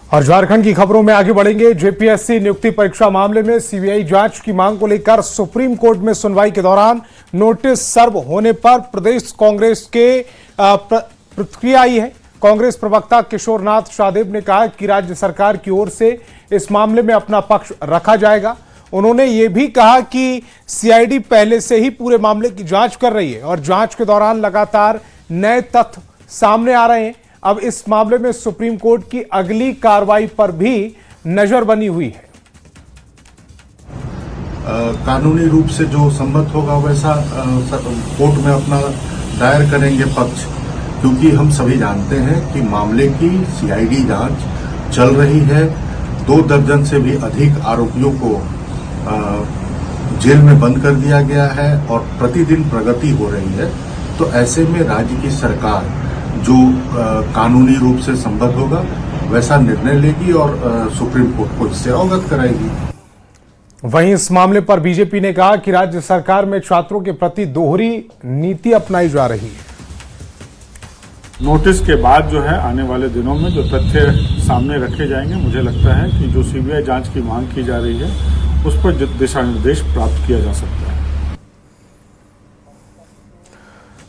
और झारखंड की खबरों में आगे बढ़ेंगे। जेपीएससी नियुक्ति परीक्षा मामले में सीबीआई जांच की मांग को लेकर सुप्रीम कोर्ट में सुनवाई के दौरान नोटिस सर्व होने पर प्रदेश कांग्रेस के प्रतिक्रिया आई है। कांग्रेस प्रवक्ता किशोरनाथ शाहदेव ने कहा कि राज्य सरकार की ओर से इस मामले में अपना पक्ष रखा जाएगा। उन्होंने ये भी कहा कि सीआईडी पहले से ही पूरे मामले की जांच कर रही है और जांच के दौरान लगातार नए तथ्य सामने आ रहे हैं। अब इस मामले में सुप्रीम कोर्ट की अगली कार्रवाई पर भी नजर बनी हुई है। कानूनी रूप से जो सम्मत होगा वैसा कोर्ट में अपना दायर करेंगे पक्ष, क्योंकि हम सभी जानते हैं कि मामले की सीआईडी जांच चल रही है। 2 दर्जन से भी अधिक आरोपियों को जेल में बंद कर दिया गया है और प्रतिदिन प्रगति हो रही है। तो ऐसे में राज्य की सरकार जो कानूनी रूप से संबद्ध होगा वैसा निर्णय लेगी और सुप्रीम कोर्ट को इससे अवगत कराएगी। वहीं इस मामले पर बीजेपी ने कहा कि राज्य सरकार में छात्रों के प्रति दोहरी नीति अपनाई जा रही है। नोटिस के बाद जो है आने वाले दिनों में जो तथ्य सामने रखे जाएंगे, मुझे लगता है कि जो सीबीआई जांच की मांग की जा रही है उस पर दिशा निर्देश प्राप्त किया जा सकता है।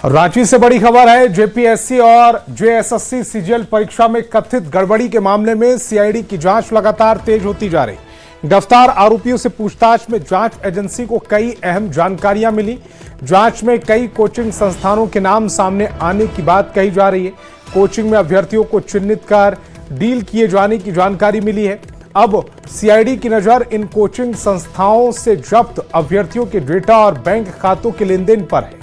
रांची से बड़ी खबर है। जेपीएससी और जेएसएससी सीजीएल परीक्षा में कथित गड़बड़ी के मामले में सीआईडी की जांच लगातार तेज होती जा रही। गिरफ्तार आरोपियों से पूछताछ में जांच एजेंसी को कई अहम जानकारियां मिली। जांच में कई कोचिंग संस्थानों के नाम सामने आने की बात कही जा रही है। कोचिंग में अभ्यर्थियों को चिन्हित कर डील किए जाने की जानकारी मिली है। अब सीआईडी की नजर इन कोचिंग संस्थाओं से जब्त अभ्यर्थियों के डेटा और बैंक खातों के लेनदेन पर है।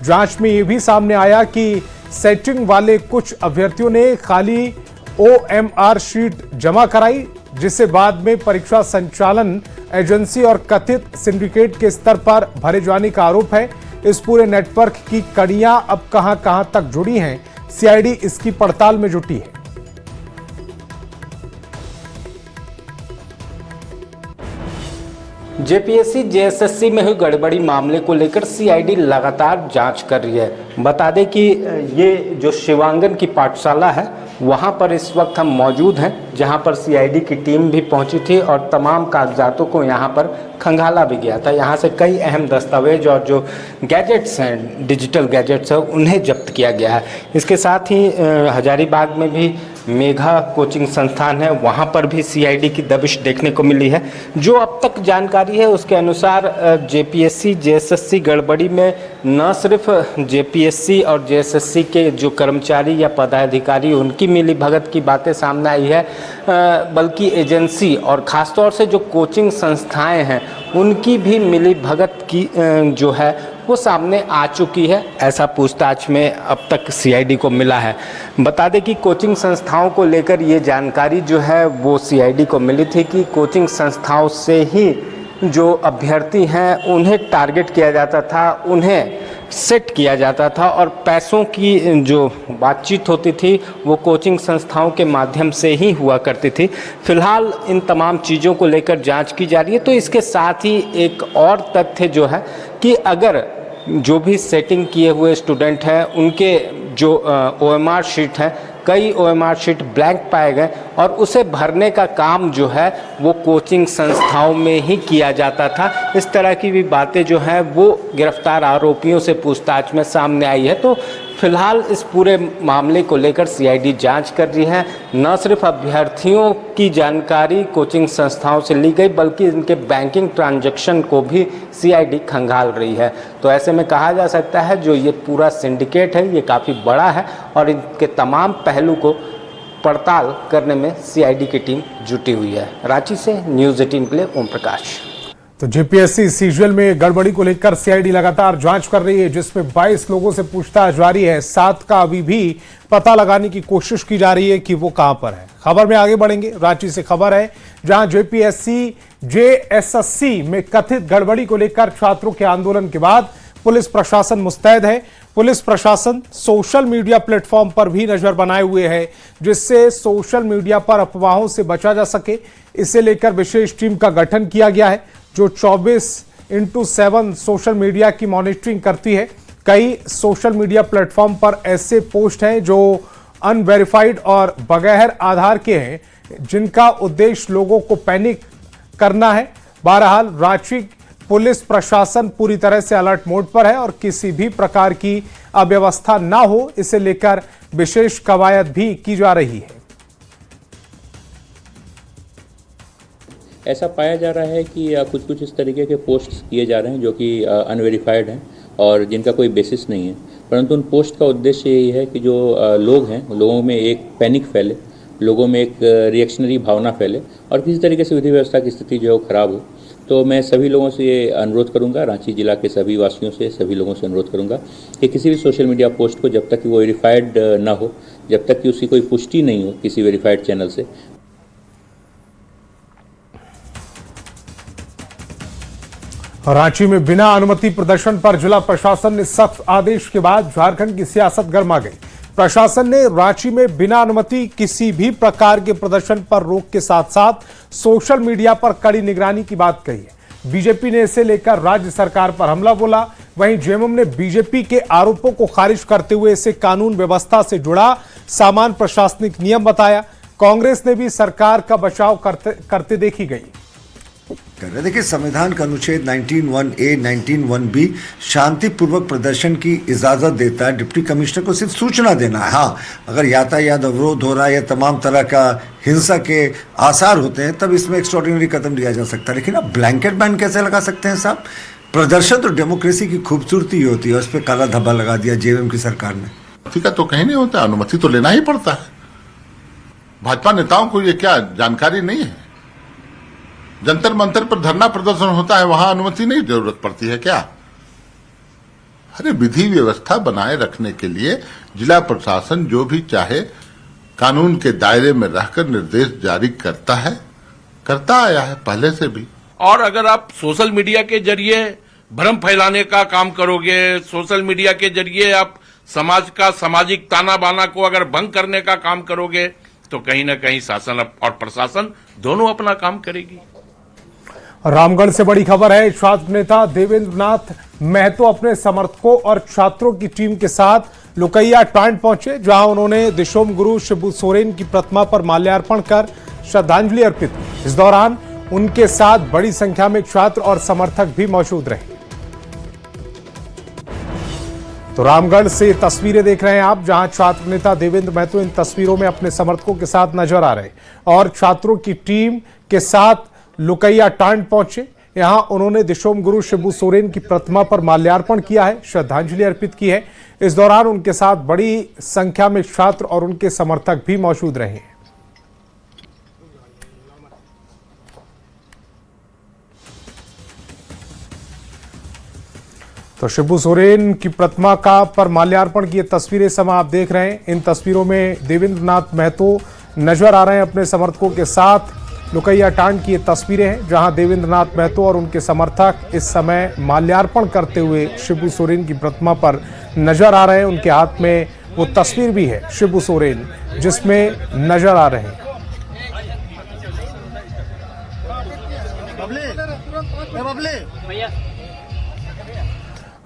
जांच में यह भी सामने आया कि सेटिंग वाले कुछ अभ्यर्थियों ने खाली ओएमआर शीट जमा कराई, जिसे बाद में परीक्षा संचालन एजेंसी और कथित सिंडिकेट के स्तर पर भरे जाने का आरोप है। इस पूरे नेटवर्क की कड़ियां अब कहां तक जुड़ी हैं, सीआईडी इसकी पड़ताल में जुटी है। जेपीएससी जेएसएससी में हुई गड़बड़ी मामले को लेकर सीआईडी लगातार जांच कर रही है। बता दें कि ये जो शिवांगन की पाठशाला है वहां पर इस वक्त हम मौजूद हैं, जहां पर सीआईडी की टीम भी पहुंची थी और तमाम कागजातों को यहां पर खंगाला भी गया था। यहां से कई अहम दस्तावेज और जो गैजेट्स हैं, डिजिटल गैजेट्स हैं, उन्हें जब्त किया गया है। इसके साथ ही हजारीबाग में भी मेघा कोचिंग संस्थान है, वहां पर भी सीआईडी की दबिश देखने को मिली है। जो अब तक जानकारी है उसके अनुसार जेपीएससी जेएसएससी गड़बड़ी में न सिर्फ जेपीएससी और जेएसएससी के जो कर्मचारी या पदाधिकारी उनकी मिली भगत की बातें सामने आई है, बल्कि एजेंसी और ख़ासतौर से जो कोचिंग संस्थाएं हैं उनकी भी मिली भगत की जो है वो सामने आ चुकी है। ऐसा पूछताछ में अब तक सीआईडी को मिला है। बता दें कि कोचिंग संस्थाओं को लेकर ये जानकारी जो है वो सीआईडी को मिली थी कि कोचिंग संस्थाओं से ही जो अभ्यर्थी हैं उन्हें टारगेट किया जाता था, उन्हें सेट किया जाता था और पैसों की जो बातचीत होती थी वो कोचिंग संस्थाओं के माध्यम से ही हुआ करती थी। फिलहाल इन तमाम चीज़ों को लेकर जांच की जा रही है। तो इसके साथ ही एक और तथ्य जो है कि अगर जो भी सेटिंग किए हुए स्टूडेंट हैं उनके जो ओएमआर शीट हैं, कई ओएमआर शीट ब्लैंक पाए गए और उसे भरने का काम जो है वो कोचिंग संस्थाओं में ही किया जाता था। इस तरह की भी बातें जो हैं वो गिरफ्तार आरोपियों से पूछताछ में सामने आई है। तो फिलहाल इस पूरे मामले को लेकर सीआईडी जांच कर रही है। न सिर्फ अभ्यर्थियों की जानकारी कोचिंग संस्थाओं से ली गई, बल्कि इनके बैंकिंग ट्रांजैक्शन को भी सीआईडी खंगाल रही है। तो ऐसे में कहा जा सकता है जो ये पूरा सिंडिकेट है ये काफ़ी बड़ा है और इनके तमाम पहलू को पड़ताल करने में सीआईडी की टीम जुटी हुई है। रांची से न्यूज़ 18 के लिए ओम प्रकाश। तो जेपीएससी सीजीएल में गड़बड़ी को लेकर सीआईडी लगातार जांच कर रही है, जिसमें 22 लोगों से पूछताछ जारी है। 7 का अभी भी पता लगाने की कोशिश की जा रही है कि वो कहां पर है। खबर में आगे बढ़ेंगे। रांची से खबर है, जहां जेपीएससी जेएसएससी में कथित गड़बड़ी को लेकर छात्रों के आंदोलन के बाद पुलिस प्रशासन मुस्तैद है। पुलिस प्रशासन सोशल मीडिया प्लेटफॉर्म पर भी नजर बनाए हुए है, जिससे सोशल मीडिया पर अफवाहों से बचा जा सके। इसे लेकर विशेष टीम का गठन किया गया है जो 24/7 सोशल मीडिया की मॉनिटरिंग करती है। कई सोशल मीडिया प्लेटफॉर्म पर ऐसे पोस्ट हैं जो अनवेरिफाइड और बगैर आधार के हैं, जिनका उद्देश्य लोगों को पैनिक करना है। बहरहाल रांची पुलिस प्रशासन पूरी तरह से अलर्ट मोड पर है और किसी भी प्रकार की अव्यवस्था ना हो, इसे लेकर विशेष कवायद भी की जा रही है। ऐसा पाया जा रहा है कि कुछ इस तरीके के पोस्ट्स किए जा रहे हैं जो कि अनवेरिफाइड हैं और जिनका कोई बेसिस नहीं है, परंतु उन पोस्ट का उद्देश्य यही है कि जो लोग हैं, लोगों में एक पैनिक फैले, लोगों में एक रिएक्शनरी भावना फैले और किसी तरीके से विधि व्यवस्था की स्थिति जो है वो खराब हो। तो मैं सभी लोगों से ये अनुरोध करूंगा, रांची जिला के सभी वासियों से, सभी लोगों से अनुरोध करूंगा कि किसी भी सोशल मीडिया पोस्ट को जब तक कि वो वेरीफाइड ना हो, जब तक कि उसकी कोई पुष्टि नहीं हो किसी वेरीफाइड चैनल से। रांची में बिना अनुमति प्रदर्शन पर जिला प्रशासन ने सख्त आदेश के बाद झारखंड की सियासत गर्मा गई। प्रशासन ने रांची में बिना अनुमति किसी भी प्रकार के प्रदर्शन पर रोक के साथ साथ सोशल मीडिया पर कड़ी निगरानी की बात कही है। बीजेपी ने इसे लेकर राज्य सरकार पर हमला बोला। वहीं जेएमएम ने बीजेपी के आरोपों को खारिज करते हुए इसे कानून व्यवस्था से जुड़ा सामान्य प्रशासनिक नियम बताया। कांग्रेस ने भी सरकार का बचाव करते देखी गई। देखिए, संविधान का अनुच्छेद 19(1)(a), 19(1)(b) शांतिपूर्वक प्रदर्शन की इजाजत देता है। डिप्टी कमिश्नर को सिर्फ सूचना देना है। हाँ, अगर यातायात अवरोध हो रहा है या तमाम तरह का हिंसा के आसार होते हैं तब इसमें एक्स्ट्राऑर्डिनरी कदम लिया जा सकता है, लेकिन अब ब्लैंकेट बैन कैसे लगा सकते हैं साहब? प्रदर्शन तो डेमोक्रेसी की खूबसूरती होती है, उस पर काला धब्बा लगा दिया जेएमएम की सरकार ने। ठीक है, तो कहीं नहीं होता, अनुमति तो लेना ही पड़ता है। भाजपा नेताओं को ये क्या जानकारी नहीं है? जंतर मंतर पर धरना प्रदर्शन होता है, वहां अनुमति नहीं जरूरत पड़ती है क्या? अरे विधि व्यवस्था बनाए रखने के लिए जिला प्रशासन जो भी चाहे कानून के दायरे में रहकर निर्देश जारी करता आया है पहले से भी। और अगर आप सोशल मीडिया के जरिए भ्रम फैलाने का काम करोगे, सोशल मीडिया के जरिए आप समाज का सामाजिक ताना बाना को अगर भंग करने का काम करोगे तो कहीं ना कहीं शासन और प्रशासन दोनों अपना काम करेगी। रामगढ़ से बड़ी खबर है। छात्र नेता देवेंद्र नाथ महतो अपने समर्थकों और छात्रों की टीम के साथ लुकैया टांड पहुंचे, जहां उन्होंने दिशोम गुरु शिबू सोरेन की प्रतिमा पर माल्यार्पण कर श्रद्धांजलि अर्पित की। इस दौरान उनके साथ बड़ी संख्या में छात्र और समर्थक भी मौजूद रहे। तो रामगढ़ से तस्वीरें देख रहे हैं आप, जहां छात्र नेता देवेंद्र महतो इन तस्वीरों में अपने समर्थकों के साथ नजर आ रहे और छात्रों की टीम के साथ लुकैया टांड पहुंचे। यहां उन्होंने दिशोम गुरु शिबू सोरेन की प्रतिमा पर माल्यार्पण किया है, श्रद्धांजलि अर्पित की है। इस दौरान उनके साथ बड़ी संख्या में छात्र और उनके समर्थक भी मौजूद रहे। तो शिबू सोरेन की प्रतिमा का पर माल्यार्पण की तस्वीरें समय आप देख रहे हैं। इन तस्वीरों में देवेंद्र नाथ महतो नजर आ रहे हैं अपने समर्थकों के साथ। लुकैया टांड की ये तस्वीरें हैं, जहां देवेंद्र नाथ महतो और उनके समर्थक इस समय माल्यार्पण करते हुए शिबू सोरेन की प्रतिमा पर नजर आ रहे हैं। उनके हाथ में वो तस्वीर भी है शिबू सोरेन जिसमें नजर आ रहे हैं।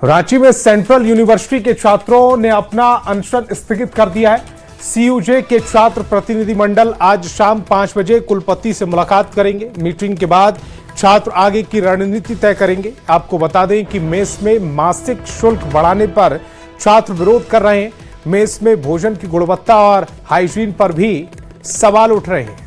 रांची में सेंट्रल यूनिवर्सिटी के छात्रों ने अपना अनशन स्थगित कर दिया है। सीयूजे के छात्र प्रतिनिधिमंडल आज शाम 5 बजे कुलपति से मुलाकात करेंगे। मीटिंग के बाद छात्र आगे की रणनीति तय करेंगे। आपको बता दें कि मेस में मासिक शुल्क बढ़ाने पर छात्र विरोध कर रहे हैं। मेस में भोजन की गुणवत्ता और हाइजीन पर भी सवाल उठ रहे हैं।